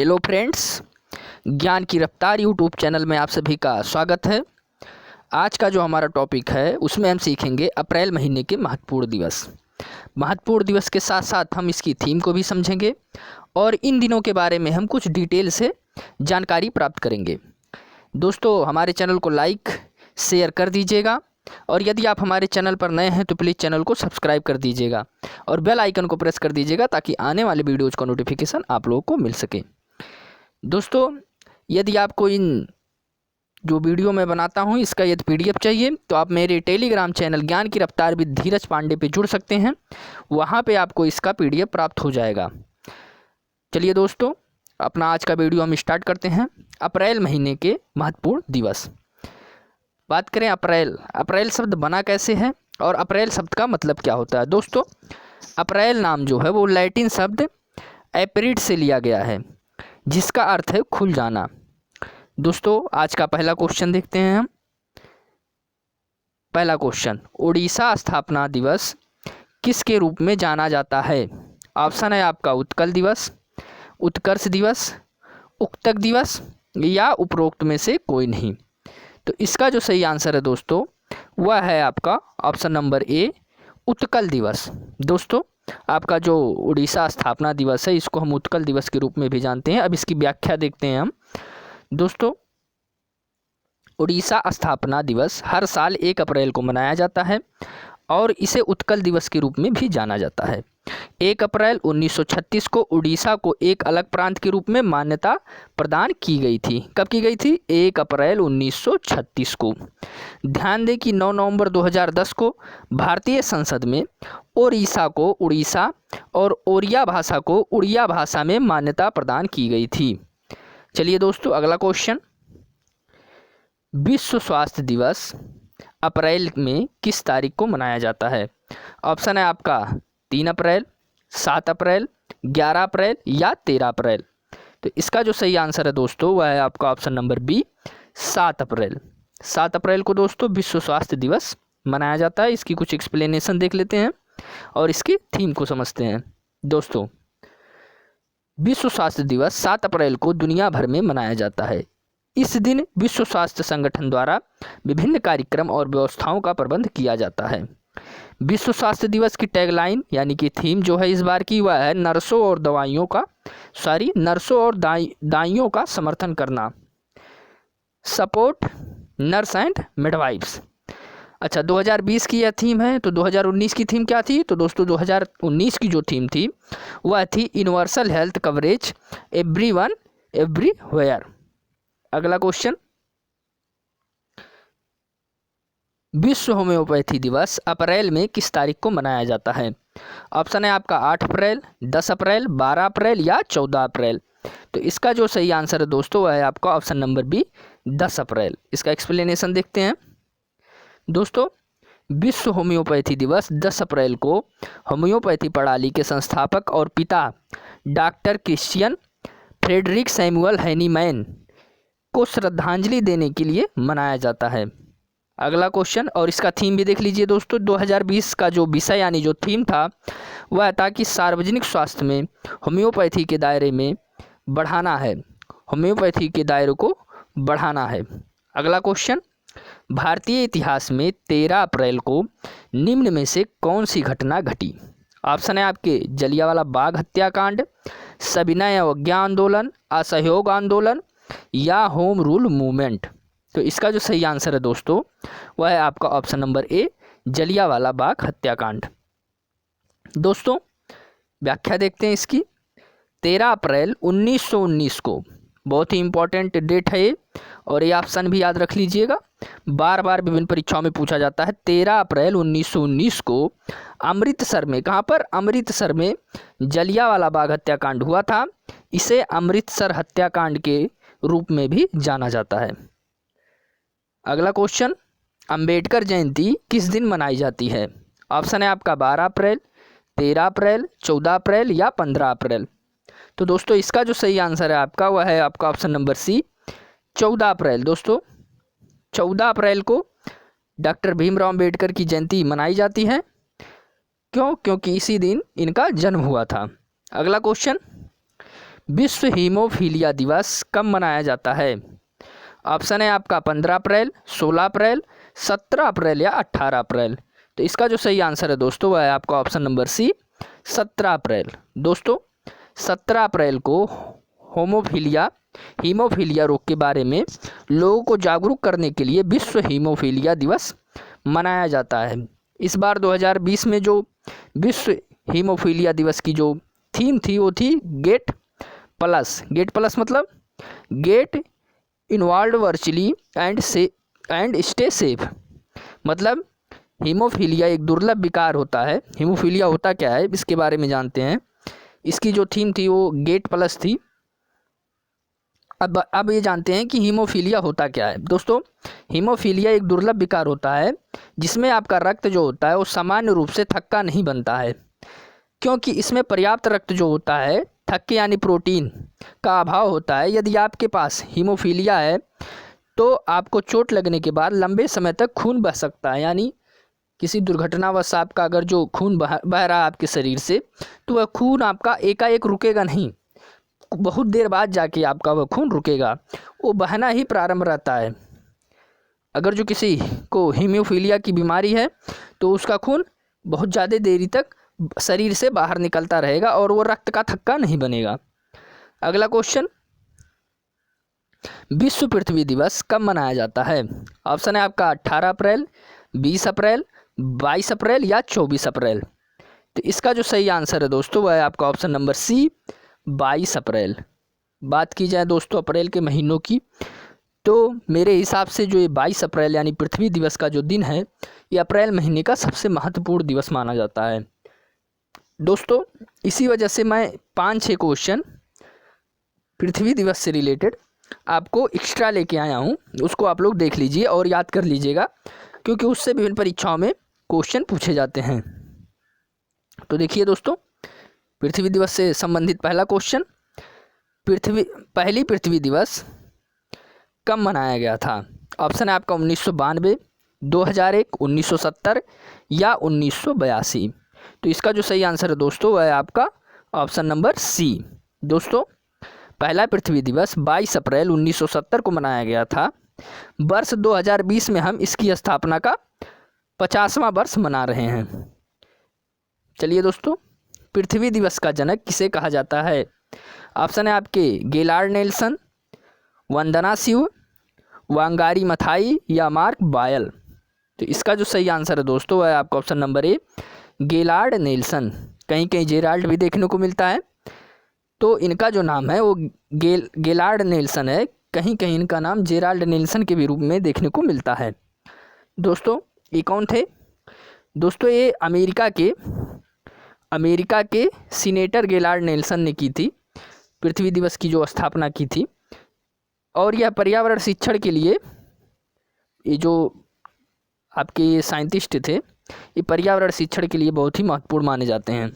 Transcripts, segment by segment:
Hello friends, ज्ञान की रफ्तार यूट्यूब चैनल में आप सभी का स्वागत है। आज का जो हमारा टॉपिक है उसमें हम सीखेंगे अप्रैल महीने के महत्वपूर्ण दिवस। महत्वपूर्ण दिवस के साथ साथ हम इसकी थीम को भी समझेंगे और इन दिनों के बारे में हम कुछ डिटेल से जानकारी प्राप्त करेंगे। दोस्तों, हमारे चैनल को लाइक शेयर कर दीजिएगा और यदि आप हमारे चैनल पर नए हैं तो प्लीज़ चैनल को सब्सक्राइब कर दीजिएगा और बेल आइकन को प्रेस कर दीजिएगा ताकि आने वाले वीडियोज़ का नोटिफिकेशन आप लोगों को मिल सके। दोस्तों, यदि आपको इन जो वीडियो मैं बनाता हूं इसका यदि पीडीएफ चाहिए तो आप मेरे टेलीग्राम चैनल ज्ञान की रफ्तार विद धीरज पांडे पे जुड़ सकते हैं। वहां पे आपको इसका पीडीएफ प्राप्त हो जाएगा। चलिए दोस्तों, अपना आज का वीडियो हम स्टार्ट करते हैं। अप्रैल महीने के महत्वपूर्ण दिवस। बात करें अप्रैल शब्द बना कैसे है और अप्रैल शब्द का मतलब क्या होता है। दोस्तों, अप्रैल नाम जो है वो लैटिन शब्द एप्रिड से लिया गया है जिसका अर्थ है खुल जाना। दोस्तों, आज का पहला क्वेश्चन देखते हैं हम। पहला क्वेश्चन, उड़ीसा स्थापना दिवस किसके रूप में जाना जाता है। ऑप्शन है आपका उत्कल दिवस, उत्कर्ष दिवस, उक्तक दिवस या उपरोक्त में से कोई नहीं। तो इसका जो सही आंसर है दोस्तों वह है आपका ऑप्शन नंबर ए, उत्कल दिवस। दोस्तों, आपका जो उड़ीसा स्थापना दिवस है इसको हम उत्कल दिवस के रूप में भी जानते हैं। अब इसकी व्याख्या देखते हैं हम। दोस्तों, उड़ीसा स्थापना दिवस हर साल 1 अप्रैल को मनाया जाता है और इसे उत्कल दिवस के रूप में भी जाना जाता है। 1 अप्रैल 1936 को उड़ीसा को एक अलग प्रांत के रूप में मान्यता प्रदान की गई थी। कब की गई थी? 1 अप्रैल 1936 को। ध्यान दें कि 9 नवंबर 2010 को भारतीय संसद में ओडिशा को उड़ीसा और ओरिया भाषा को उड़िया भाषा में मान्यता प्रदान की गई थी। चलिए दोस्तों, अगला क्वेश्चन, विश्व स्वास्थ्य दिवस अप्रैल में किस तारीख को मनाया जाता है। ऑप्शन है आपका 3 अप्रैल, 7 अप्रैल, 11 अप्रैल या 13 अप्रैल। तो इसका जो सही आंसर है दोस्तों वह है आपका ऑप्शन नंबर बी, 7 अप्रैल। 7 अप्रैल को दोस्तों विश्व स्वास्थ्य दिवस मनाया जाता है। इसकी कुछ एक्सप्लेनेशन देख लेते हैं और इसकी थीम को समझते हैं। दोस्तों, विश्व स्वास्थ्य दिवस 7 अप्रैल को दुनिया भर में मनाया जाता है। इस दिन विश्व स्वास्थ्य संगठन द्वारा विभिन्न कार्यक्रम और व्यवस्थाओं का प्रबंध किया जाता है। विश्व स्वास्थ्य दिवस की टैगलाइन यानी कि थीम जो है इस बार की वह है नर्सों और दाइयों का समर्थन करना, सपोर्ट नर्स एंड मिडवाइफ्स। अच्छा, 2020 की यह थीम है। तो 2019 की थीम क्या थी? तो दोस्तों 2019 की जो थीम थी वह थी universal health coverage everyone everywhere. अगला क्वेश्चन, विश्व होम्योपैथी दिवस अप्रैल में किस तारीख को मनाया जाता है। ऑप्शन है आपका 8 अप्रैल, 10 अप्रैल, 12 अप्रैल या 14 अप्रैल। तो इसका जो सही आंसर है दोस्तों वह है आपका ऑप्शन नंबर बी, 10 अप्रैल। इसका एक्सप्लेनेशन देखते हैं। दोस्तों, विश्व होम्योपैथी दिवस 10 अप्रैल को होम्योपैथी प्रणाली के संस्थापक और पिता doctor Christian Friedrich Samuel Hahnemann को श्रद्धांजलि देने के लिए मनाया जाता है। अगला क्वेश्चन, और इसका थीम भी देख लीजिए दोस्तों। 2020 का जो विषय यानी जो थीम था वह था कि सार्वजनिक स्वास्थ्य में होम्योपैथी के दायरे में बढ़ाना है, होम्योपैथी के दायरे को बढ़ाना है। अगला क्वेश्चन, भारतीय इतिहास में 13 अप्रैल को निम्न में से कौन सी घटना घटी। ऑप्शन है आपके जलियांवाला बाग हत्याकांड, सविनय अवज्ञा आंदोलन, असहयोग आंदोलन या होम रूल मूवमेंट। तो इसका जो सही आंसर है दोस्तों वह है आपका option number A, Jallianwala Bagh हत्याकांड। दोस्तों, व्याख्या देखते हैं इसकी। 13 अप्रैल 1919 को, बहुत ही इंपॉर्टेंट डेट है ये और ये ऑप्शन भी याद रख लीजिएगा, बार बार विभिन्न परीक्षाओं में पूछा जाता है। 13 अप्रैल 1919 को अमृतसर में, कहाँ पर? अमृतसर में जलियांवाला बाग हत्याकांड हुआ था। इसे अमृतसर हत्याकांड के रूप में भी जाना जाता है। अगला क्वेश्चन, अंबेडकर जयंती किस दिन मनाई जाती है। ऑप्शन है आपका 12 अप्रैल, 13 अप्रैल, 14 अप्रैल या 15 अप्रैल। तो दोस्तों इसका जो सही आंसर है आपका वह है आपका ऑप्शन नंबर सी, 14 अप्रैल। दोस्तों 14 अप्रैल को डॉक्टर भीमराव अंबेडकर की जयंती मनाई जाती है। क्यों? क्योंकि इसी दिन इनका जन्म हुआ था। अगला क्वेश्चन, विश्व हीमोफीलिया दिवस कब मनाया जाता है? ऑप्शन है आपका 15 अप्रैल, 16 अप्रैल, 17 अप्रैल या 18 अप्रैल। तो इसका जो सही आंसर है दोस्तों वह है आपका ऑप्शन नंबर सी, 17 अप्रैल। दोस्तों 17 अप्रैल को हीमोफीलिया रोग के बारे में लोगों को जागरूक करने के लिए विश्व हीमोफीलिया दिवस मनाया जाता है। इस बार 2020 में जो विश्व हीमोफीलिया दिवस की जो थीम थी वो थी गेट प्लस मतलब get involve virtually and stay safe. मतलब हीमोफीलिया एक दुर्लभ विकार होता है। हीमोफीलिया होता क्या है इसके बारे में जानते हैं। इसकी जो थीम थी वो गेट प्लस थी। अब ये जानते हैं कि हीमोफीलिया होता क्या है। दोस्तों हीमोफीलिया एक दुर्लभ विकार होता है जिसमें आपका रक्त जो होता है वो सामान्य रूप से थक्का नहीं बनता है, क्योंकि इसमें पर्याप्त रक्त जो होता है थक्के यानी प्रोटीन का अभाव होता है। यदि आपके पास हीमोफीलिया है तो आपको चोट लगने के बाद लंबे समय तक खून बह सकता है, यानी किसी दुर्घटनावश आपका अगर जो खून बह रहा है आपके शरीर से तो वह खून आपका एकाएक रुकेगा नहीं, बहुत देर बाद जाके आपका वह खून रुकेगा, वो बहना ही प्रारंभ रहता है। अगर जो किसी को हीमोफीलिया की बीमारी है तो उसका खून बहुत ज़्यादा देरी तक शरीर से बाहर निकलता रहेगा और वो रक्त का थक्का नहीं बनेगा। अगला क्वेश्चन, विश्व पृथ्वी दिवस कब मनाया जाता है? ऑप्शन है आपका 18 अप्रैल, 20 अप्रैल, 22 अप्रैल या 24 अप्रैल। तो इसका जो सही आंसर है दोस्तों वह है आपका ऑप्शन नंबर सी, 22 अप्रैल। बात की जाए दोस्तों अप्रैल के महीनों की तो मेरे हिसाब से जो ये 22 अप्रैल यानी पृथ्वी दिवस का जो दिन है ये अप्रैल महीने का सबसे महत्वपूर्ण दिवस माना जाता है। दोस्तों इसी वजह से मैं 5-6 क्वेश्चन पृथ्वी दिवस से रिलेटेड आपको एक्स्ट्रा लेके आया हूँ, उसको आप लोग देख लीजिए और याद कर लीजिएगा, क्योंकि उससे विभिन्न परीक्षाओं में क्वेश्चन पूछे जाते हैं। तो देखिए दोस्तों पृथ्वी दिवस से संबंधित पहला क्वेश्चन, पहली पृथ्वी दिवस कब मनाया गया था? ऑप्शन है आपका 1992, 2001, 1970 या 1982। तो इसका जो सही आंसर है दोस्तों वह है आपका ऑप्शन नंबर सी। दोस्तों पहला पृथ्वी दिवस 22 अप्रैल 1970 को मनाया गया था। वर्ष 2020 में हम इसकी स्थापना का 50वां वर्ष मना रहे हैं। चलिए दोस्तों पृथ्वी दिवस का जनक किसे कहा जाता है? ऑप्शन है आपके गेलार्ड नेल्सन, वंदना शिव, वांगारी मथाई या मार्क बायल। तो इसका जो सही आंसर है दोस्तों वह है आपका option number A, Gaillard Nelson. कहीं कहीं जेराल्ड भी देखने को मिलता है, तो इनका जो नाम है वो गेलार्ड नेल्सन है, कहीं कहीं इनका नाम जेराल्ड नेल्सन के भी रूप में देखने को मिलता है। दोस्तों ये कौन थे? दोस्तों ये अमेरिका के सीनेटर गेलार्ड नेल्सन ने की थी, पृथ्वी दिवस की जो स्थापना की थी। और यह पर्यावरण शिक्षण के लिए, ये जो आपके साइंटिस्ट थे ये पर्यावरण शिक्षण के लिए बहुत ही महत्वपूर्ण माने जाते हैं।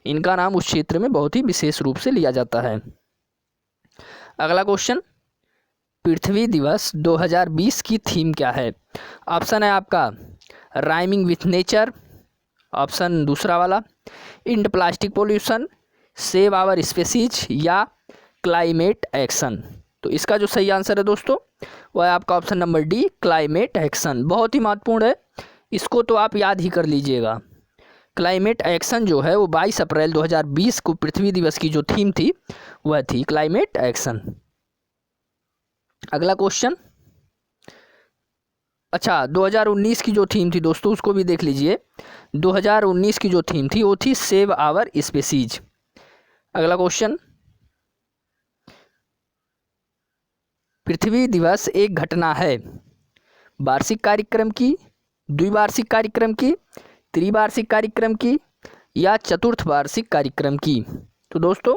इनका नाम उस क्षेत्र में बहुत ही विशेष रूप से लिया जाता है। अगला क्वेश्चन, पृथ्वी दिवस 2020 की थीम क्या है? ऑप्शन है आपका राइमिंग विथ नेचर, ऑप्शन दूसरा वाला end plastic pollution, save our species या क्लाइमेट एक्शन। तो इसका जो सही आंसर है दोस्तों वह है आपका option number D, climate action. बहुत ही महत्वपूर्ण है, इसको तो आप याद ही कर लीजिएगा। क्लाइमेट एक्शन जो है वो 22 अप्रैल 2020 को पृथ्वी दिवस की जो थीम थी वह थी क्लाइमेट एक्शन। अगला क्वेश्चन, अच्छा 2019 की जो थीम थी दोस्तों उसको भी देख लीजिए। 2019 की जो थीम थी वो थी सेव आवर स्पीसीज। अगला क्वेश्चन, पृथ्वी दिवस एक घटना है, वार्षिक कार्यक्रम की, द्विवार्षिक कार्यक्रम की, त्रिवार्षिक कार्यक्रम की या चतुर्थ वार्षिक कार्यक्रम की? तो दोस्तों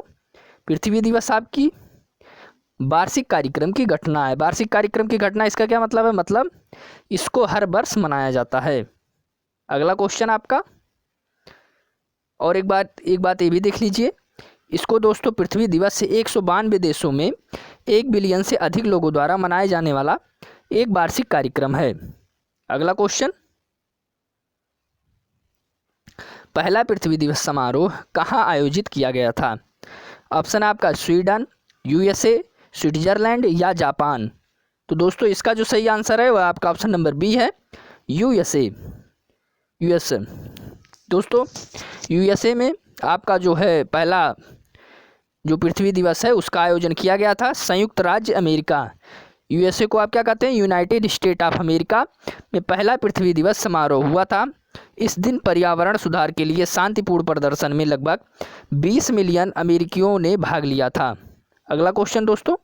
पृथ्वी दिवस आपकी वार्षिक कार्यक्रम की घटना है। वार्षिक कार्यक्रम की घटना इसका क्या मतलब है? मतलब इसको हर वर्ष मनाया जाता है। अगला क्वेश्चन आपका, और एक बात ये भी देख लीजिए, इसको दोस्तों पृथ्वी दिवस से 192 देशों में 1 बिलियन से अधिक लोगों द्वारा मनाए जाने वाला एक वार्षिक कार्यक्रम है। अगला क्वेश्चन, पहला पृथ्वी दिवस समारोह कहाँ आयोजित किया गया था? ऑप्शन है आपका स्वीडन, यूएसए, स्विट्जरलैंड या जापान। तो दोस्तों इसका जो सही आंसर है वह आपका ऑप्शन नंबर बी है, यूएसए। यूएसए दोस्तों, यूएसए में आपका जो है पहला जो पृथ्वी दिवस है उसका आयोजन किया गया था। संयुक्त राज्य अमेरिका, यूएसए को आप क्या कहते हैं, यूनाइटेड स्टेट ऑफ अमेरिका में पहला पृथ्वी दिवस समारोह हुआ था। इस दिन पर्यावरण सुधार के लिए शांतिपूर्ण प्रदर्शन में लगभग 20 मिलियन अमेरिकियों ने भाग लिया था। अगला क्वेश्चन दोस्तों,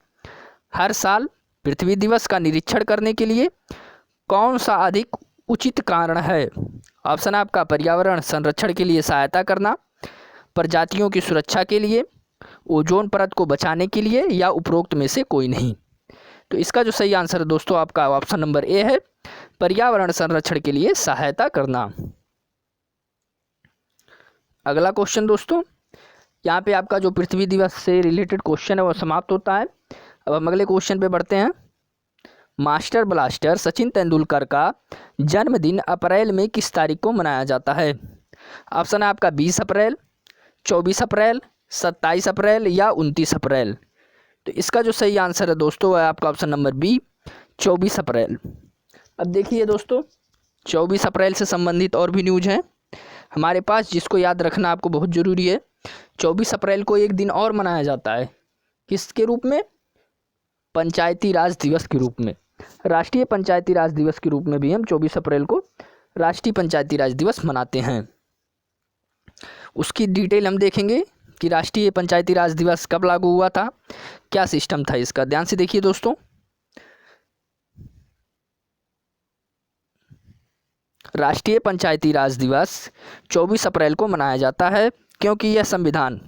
हर साल पृथ्वी दिवस का निरीक्षण करने के लिए कौन सा अधिक उचित कारण है? ऑप्शन है आपका पर्यावरण संरक्षण के लिए सहायता करना, प्रजातियों की सुरक्षा के लिए, ओजोन परत को बचाने के लिए या उपरोक्त में से कोई नहीं। तो इसका जो सही आंसर है दोस्तों आपका ऑप्शन नंबर ए है, पर्यावरण संरक्षण के लिए सहायता करना। अगला क्वेश्चन दोस्तों, यहाँ पे आपका जो पृथ्वी दिवस से रिलेटेड क्वेश्चन है वो समाप्त होता है। अब हम अगले क्वेश्चन पे बढ़ते हैं। मास्टर ब्लास्टर सचिन तेंदुलकर का जन्मदिन अप्रैल में किस तारीख को मनाया जाता है? ऑप्शन है आपका 20 अप्रैल, 24 अप्रैल, 27 अप्रैल या 29 अप्रैल। तो इसका जो सही आंसर है दोस्तों है आपका ऑप्शन नंबर बी, 24 अप्रैल। अब देखिए दोस्तों, 24 अप्रैल से संबंधित और भी न्यूज हैं हमारे पास, जिसको याद रखना आपको बहुत ज़रूरी है। 24 अप्रैल को एक दिन और मनाया जाता है, किसके रूप में? पंचायती राज दिवस के रूप में। राष्ट्रीय पंचायती राज दिवस के रूप में भी हम 24 अप्रैल को राष्ट्रीय पंचायती राज दिवस मनाते हैं। उसकी डिटेल हम देखेंगे कि राष्ट्रीय पंचायती राज दिवस कब लागू हुआ था, क्या सिस्टम था इसका। ध्यान से देखिए दोस्तों, राष्ट्रीय पंचायती राज दिवस 24 अप्रैल को मनाया जाता है क्योंकि यह संविधान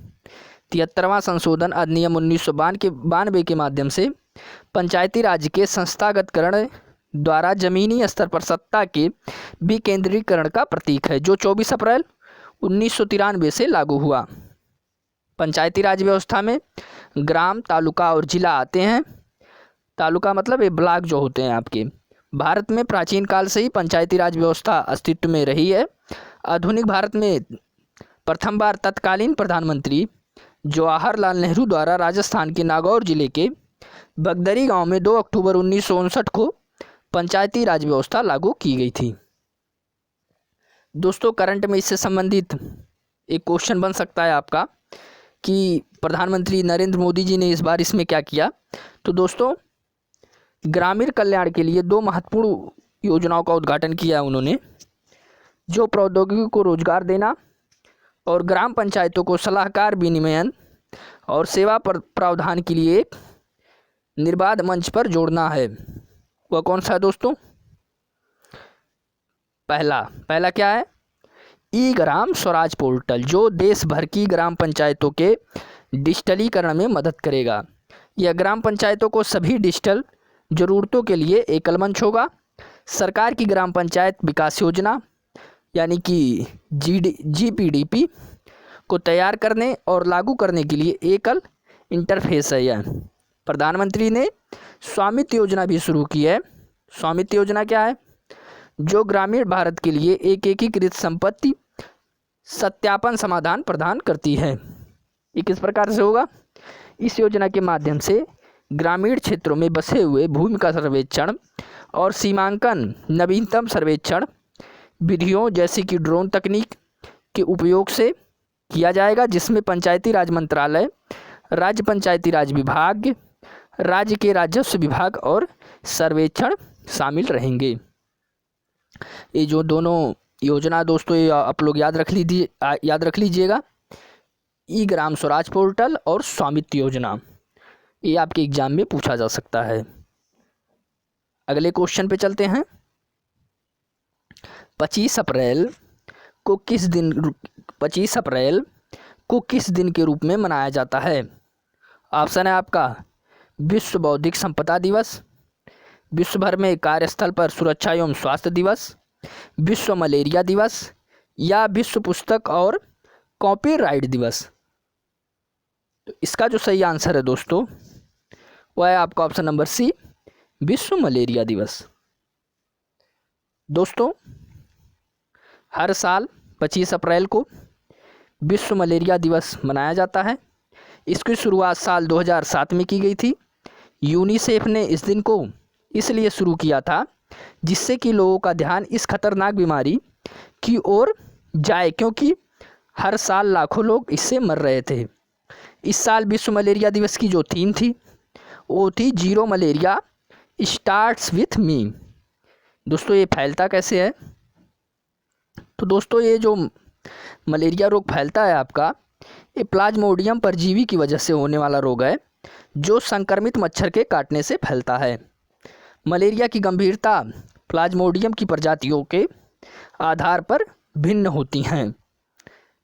73वां संशोधन अधिनियम 1992 के माध्यम से पंचायती राज के संस्थागतकरण द्वारा जमीनी स्तर पर सत्ता के विकेंद्रीकरण का प्रतीक है, जो 24 अप्रैल 1993 से लागू हुआ। पंचायती राज व्यवस्था में ग्राम, तालुका और जिला आते हैं। तालुका मतलब ये ब्लॉक जो होते हैं आपके। भारत में प्राचीन काल से ही पंचायती राज व्यवस्था अस्तित्व में रही है। आधुनिक भारत में प्रथम बार तत्कालीन प्रधानमंत्री जवाहरलाल नेहरू द्वारा राजस्थान के नागौर जिले के बगदरी गांव में 2 अक्टूबर 1959 को पंचायती राज व्यवस्था लागू की गई थी। दोस्तों करंट में इससे संबंधित एक क्वेश्चन बन सकता है आपका कि प्रधानमंत्री नरेंद्र मोदी जी ने इस बार इसमें क्या किया। तो दोस्तों ग्रामीण कल्याण के लिए 2 महत्वपूर्ण योजनाओं का उद्घाटन किया उन्होंने, जो प्रौद्योगिकी को रोजगार देना और ग्राम पंचायतों को सलाहकार विनिमयन और सेवा प्रावधान के लिए एक निर्बाध मंच पर जोड़ना है। वह कौन सा है दोस्तों? पहला क्या है? ई ग्राम स्वराज पोर्टल, जो देश भर की ग्राम पंचायतों के डिजिटलीकरण में मदद करेगा। यह ग्राम पंचायतों को सभी डिजिटल ज़रूरतों के लिए एकल मंच होगा। सरकार की ग्राम पंचायत विकास योजना यानी कि GPDP को तैयार करने और लागू करने के लिए एकल इंटरफेस है यह। प्रधानमंत्री ने स्वामित्व योजना भी शुरू की है। स्वामित्व योजना क्या है? जो ग्रामीण भारत के लिए एक एकीकृत संपत्ति सत्यापन समाधान प्रदान करती है। ये किस प्रकार से होगा? इस योजना के माध्यम से ग्रामीण क्षेत्रों में बसे हुए भूमि का सर्वेक्षण और सीमांकन नवीनतम सर्वेक्षण विधियों जैसे कि ड्रोन तकनीक के उपयोग से किया जाएगा, जिसमें पंचायती राज मंत्रालय, राज्य पंचायती राज विभाग, राज्य के राजस्व विभाग और सर्वेक्षण शामिल रहेंगे। ये जो दोनों योजना दोस्तों ये आप लोग याद रख लीजिएगा, ई ग्राम स्वराज पोर्टल और स्वामित्व योजना, ये आपके एग्जाम में पूछा जा सकता है। अगले क्वेश्चन पे चलते हैं। 25 अप्रैल को किस दिन के रूप में मनाया जाता है? ऑप्शन है आपका विश्व बौद्धिक संपदा दिवस, विश्व भर में कार्यस्थल पर सुरक्षा एवं स्वास्थ्य दिवस, विश्व मलेरिया दिवस या विश्व पुस्तक और कॉपीराइट दिवस। तो इसका जो सही आंसर है दोस्तों वह है आपका ऑप्शन नंबर सी, विश्व मलेरिया दिवस। दोस्तों हर साल 25 अप्रैल को विश्व मलेरिया दिवस मनाया जाता है। इसकी शुरुआत साल 2007 में की गई थी। यूनिसेफ ने इस दिन को इसलिए शुरू किया था जिससे कि लोगों का ध्यान इस खतरनाक बीमारी की ओर जाए, क्योंकि हर साल लाखों लोग इससे मर रहे थे। इस साल विश्व मलेरिया दिवस की जो थीम थी वो थी zero malaria starts with me. दोस्तों ये फैलता कैसे है? तो दोस्तों ये जो मलेरिया रोग फैलता है आपका, ये प्लाज्मोडियम परजीवी की वजह से होने वाला रोग है जो संक्रमित मच्छर के काटने से फैलता है। मलेरिया की गंभीरता प्लाज्मोडियम की प्रजातियों के आधार पर भिन्न होती हैं।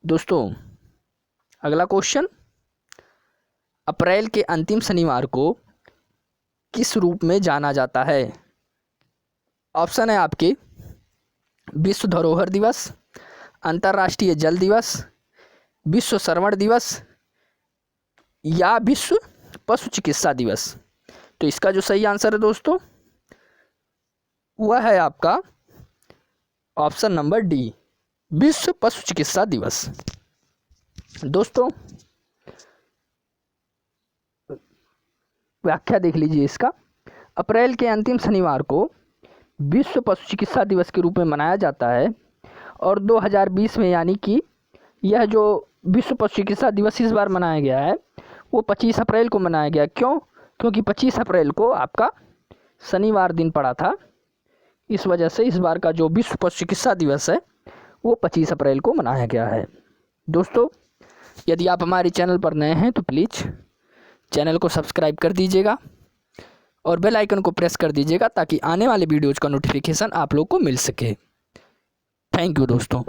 दोस्तों अगला क्वेश्चन, अप्रैल के अंतिम शनिवार को किस रूप में जाना जाता है? ऑप्शन है आपके विश्व धरोहर दिवस, अंतर्राष्ट्रीय जल दिवस, विश्व श्रवण दिवस या विश्व पशु चिकित्सा दिवस। तो इसका जो सही आंसर है दोस्तों वह है आपका ऑप्शन नंबर डी, विश्व पशु चिकित्सा दिवस। दोस्तों व्याख्या देख लीजिए इसका। अप्रैल के अंतिम शनिवार को विश्व पशु चिकित्सा दिवस के रूप में मनाया जाता है और 2020 में यानी कि यह जो विश्व पशु चिकित्सा दिवस इस बार मनाया गया है वो 25 अप्रैल को मनाया गया। क्यों? क्योंकि 25 अप्रैल को आपका शनिवार दिन पड़ा था, इस वजह से इस बार का जो विश्व पशु चिकित्सा दिवस है वो 25 अप्रैल को मनाया गया है। दोस्तों यदि आप हमारे चैनल पर नए हैं तो प्लीज़ चैनल को सब्सक्राइब कर दीजिएगा और बेल आइकन को प्रेस कर दीजिएगा ताकि आने वाले वीडियोज़ का नोटिफिकेशन आप लोग को मिल सके। थैंक यू दोस्तों।